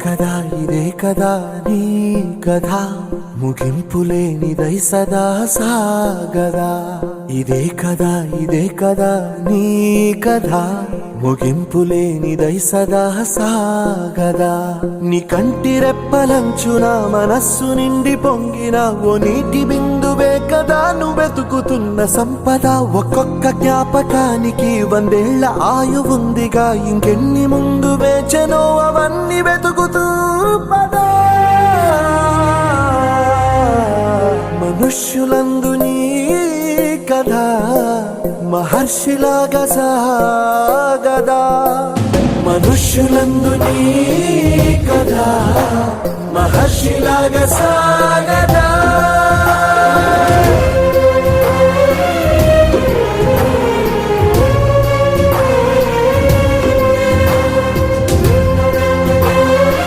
ఇదే కదా నీ కథ ముగింపులేనిదై సదా సాగదా ఇదే కదా నీ కథ ముగింపులేనిదై సదా సాగదా నీ కంటి రెప్పలంచున మనస్సు నిండి పొంగిన ఓ నీటి బిందువే కదా నువ్వు వెతుకుతున్న సంపద ఒక్కొక్క జ్ఞాపకానికి 100 ఏళ్ల ఆయువుందిగా ఇంకెన్ని ముందు వేచనో అవన్నీ వెతుకుతూ పదా మనుష్యులందు నీ కథ మహర్షిలాగా సాగదా మనుష్యులందు నీ కథ మహర్షిలాగా సాగదా